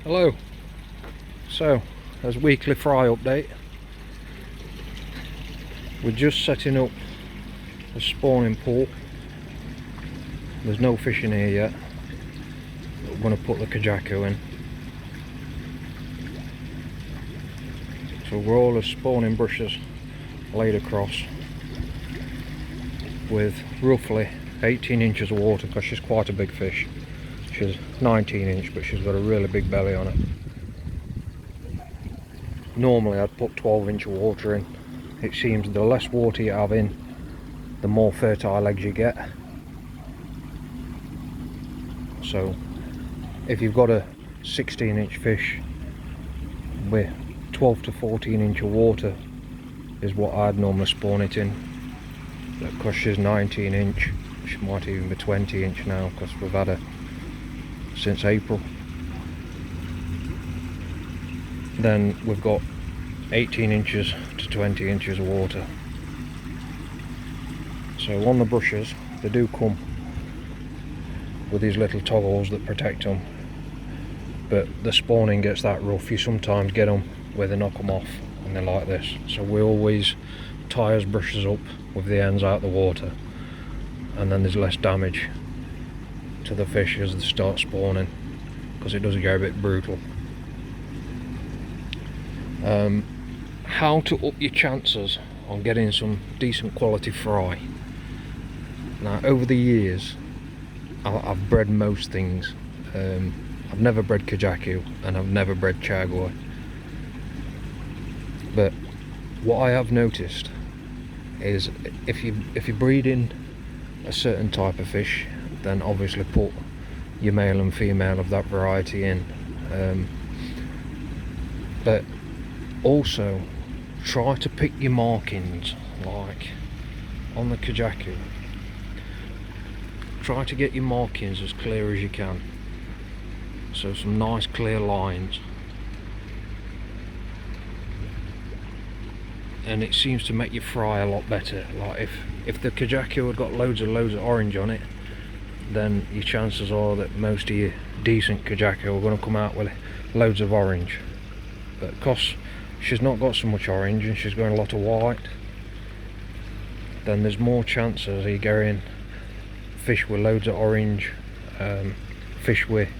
Hello. So, as weekly fry update, we're just setting up a spawning pool. There's no fish in here yet. We're going to put the Kajaku in. So we're all the spawning brushes laid across with roughly 18 inches of water, because she's quite a big fish. She's 19 inch, but she's got a really big belly on her. Normally I'd put 12 inch of water in. It seems the less water you have in, the more fertile eggs you get. So if you've got a 16 inch fish, with 12 to 14 inch of water is what I'd normally spawn it in. But because she's 19 inch, she might even be 20 inch now, because we've had her since April. Then we've got 18 inches to 20 inches of water. So on the brushes, they do come with these little toggles that protect them, but the spawning gets that rough, you sometimes get them where they knock them off and they're like this. So we always tie our brushes up with the ends out the water, and then there's less damage to the fish as they start spawning, because it does get a bit brutal. How to up your chances on getting some decent quality fry. Now, over the years I've bred most things. I've never bred Kajaku and I've never bred Chagoi, but what I have noticed is if you're breeding a certain type of fish, then obviously put your male and female of that variety in, but also try to pick your markings. Like on the Kajaku, try to get your markings as clear as you can, so some nice clear lines, and it seems to make you fry a lot better. Like if the Kajaku had got loads of orange on it, then your chances are that most of your decent Kajaku are going to come out with loads of orange. But because she's not got so much orange and she's got a lot of white, then there's more chances of you getting fish with loads of orange, fish with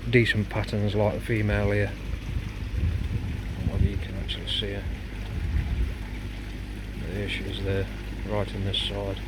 decent patterns like the female here. Maybe you can actually see her. There she is there, right in this side.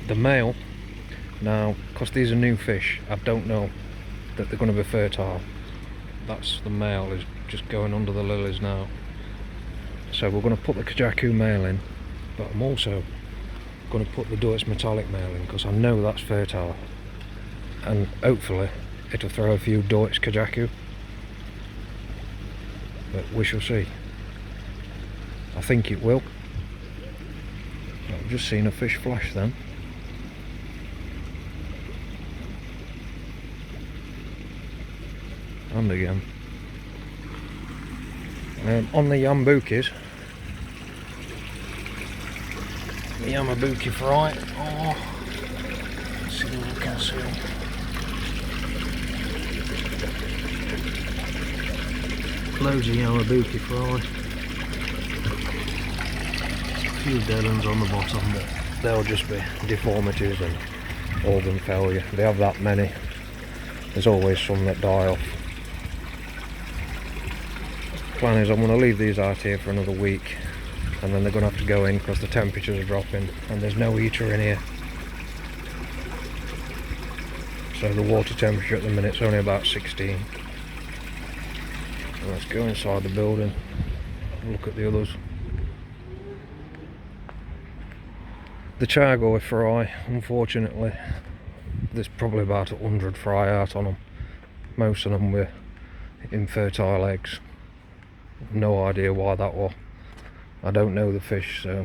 The male, now, because these are new fish, I don't know that they're going to be fertile. That's the male is just going under the lilies now. So we're going to put the Kajaku male in, but I'm also going to put the Deutz metallic male in, because I know that's fertile, and hopefully it'll throw a few Deutz Kajaku, but we shall see. I think it will. I've just seen a fish flash then. And again. On the Yambukis, the Yamabuki fry. Oh, let's see what we can see. Loads of Yamabuki fry. A few dead ones on the bottom, but they'll just be deformities and organ failure. They have that many. There's always some that die off. Plan is I'm going to leave these out here for another week, and then they're going to have to go in because the temperatures are dropping and there's no heater in here. So the water temperature at the minute is only about 16. So let's go inside the building and look at the others. The Chagoi fry, unfortunately, there's probably about 100 fry out on them. Most of them were infertile eggs. No idea why that was. I don't know the fish, so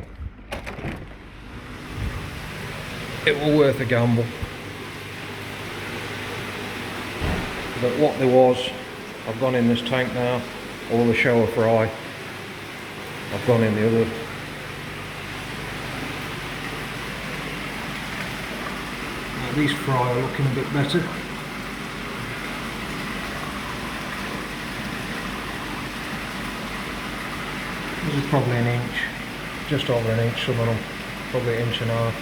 it was worth a gamble. But what there was, I've gone in this tank now, all the shower fry. I've gone in the other. Now these fry are looking a bit better. This is probably an inch, just over an inch, some of them, probably an inch and a half.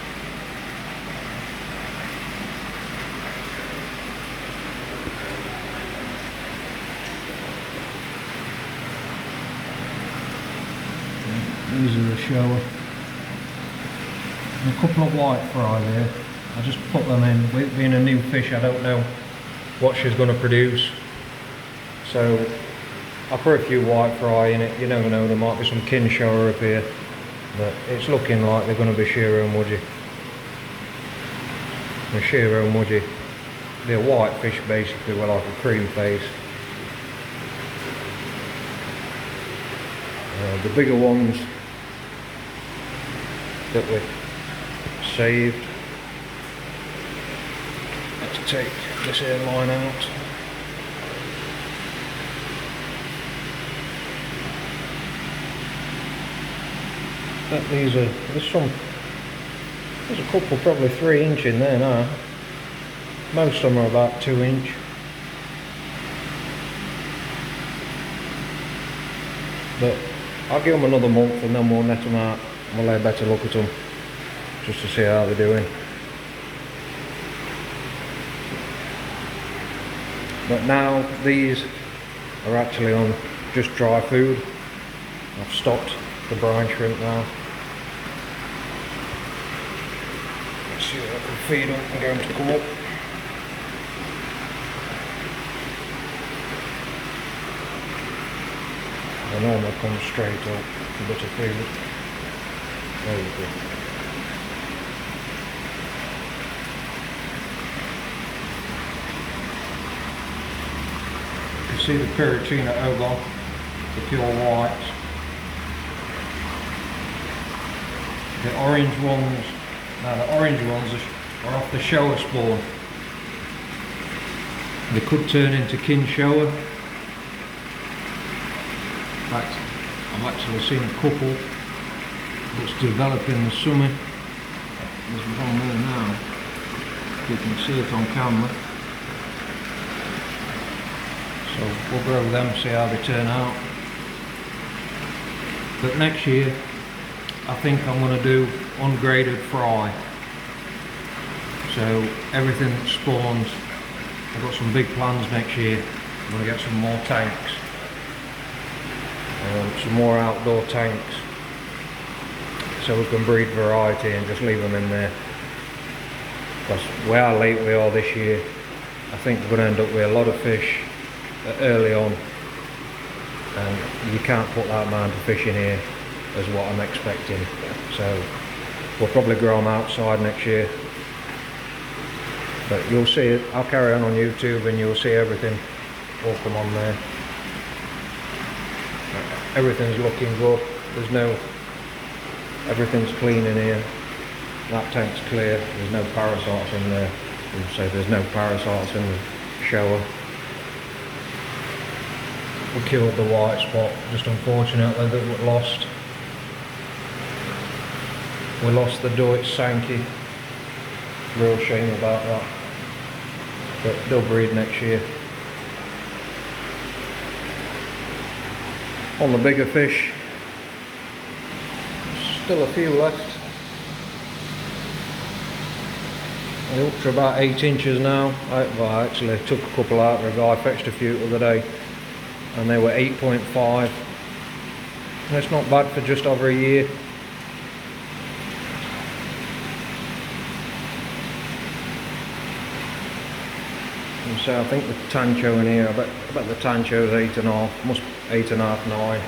These are the shower. And a couple of white fry there. I just put them in. With being a new fish, I don't know what she's going to produce. So I put a few white fry in it. You never know, there might be some kin shower up here. But it's looking like they're going to be Shiro Mudgy. The Shiro Mudgy. They're white fish basically with like a cream face. The bigger ones that we saved. Let's take this here line out. But there's a couple probably 3 inch in there now. Most of them are about 2 inch. But I'll give them another month and then we'll net them out. We'll have a better look at them just to see how they're doing. But now these are actually on just dry food. I've stopped the brine shrimp now. Let's see if I can feed them and get them to come up. They normally come straight up, a bit of food. There you go. You can see the Piratina Ogon, the pure whites. The orange ones, now the orange ones are off the shower spawn. They could turn into kin shower. In fact, I've actually seen a couple that's developing in the summer. There's one there now. You can see it on camera. So we'll grow them, see how they turn out. But next year, I think I'm going to do ungraded fry. So everything that spawns, I've got some big plans next year. I'm going to get some more tanks. Some more outdoor tanks. So we can breed variety and just leave them in there. Because we are late we are this year. I think we're going to end up with a lot of fish early on. And you can't put that amount of fish in here as what I'm expecting. So we'll probably grow them outside next year. But you'll see it, I'll carry on YouTube and you'll see everything will come on there. Everything's looking good. Everything's clean in here. That tank's clear. There's no parasites in there. So there's no parasites in the shower. We killed the white spot. Just unfortunately that we lost. We lost the Deutsch Sankey. Real shame about that. But they'll breed next year. On the bigger fish, still a few left. They're up to about 8 inches now. I actually took a couple out. The guy fetched a few the other day, and they were 8.5. And it's not bad for just over a year. And so I think the tancho in here, I bet the tancho's 8.5, must 8.5, 9.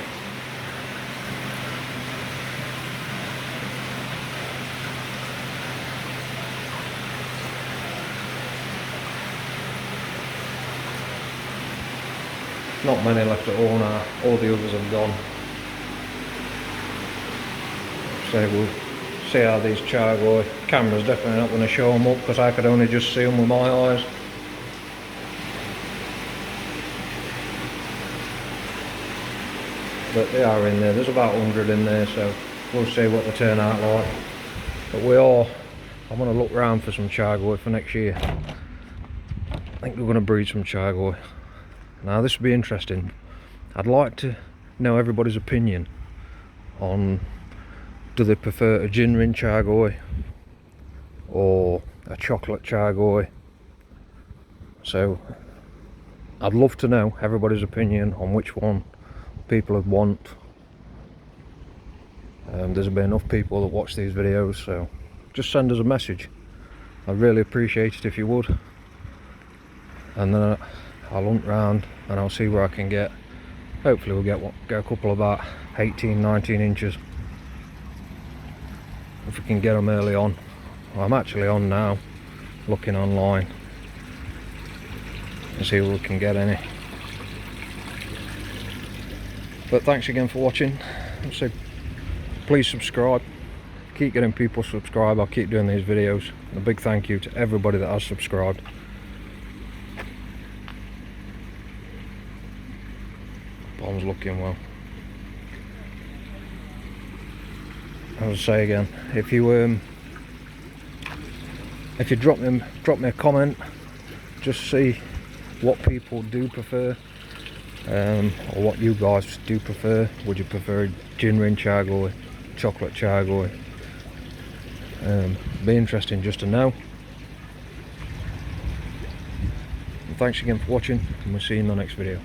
Not many left at all now, all the others have gone. So we'll see how these chargoy. Camera's definitely not going to show them up because I could only just see them with my eyes. But they are in there, there's about 100 in there, so we'll see what they turn out like. But I'm going to look round for some chargoy for next year. I think we're going to breed some chargoy. Now this would be interesting. I'd like to know everybody's opinion on do they prefer a gin rin chargoy or a chocolate chargoy. So I'd love to know everybody's opinion on which one people would want. There's been enough people that watch these videos, so just send us a message. I'd really appreciate it if you would, and then I'll hunt round and I'll see where I can get. Hopefully we'll get a couple about 18-19 inches if we can get them early on. Well, I'm actually on now looking online and see if we can get any. But thanks again for watching. So please subscribe, keep getting people subscribed. I'll keep doing these videos. A big thank you to everybody that has subscribed. Pond's looking well. As I say again, if you drop me a comment, just see what people do prefer, or what you guys do prefer. Would you prefer gin rin chargoy, chocolate chargoy? Be interesting just to know. And thanks again for watching, and we'll see you in the next video.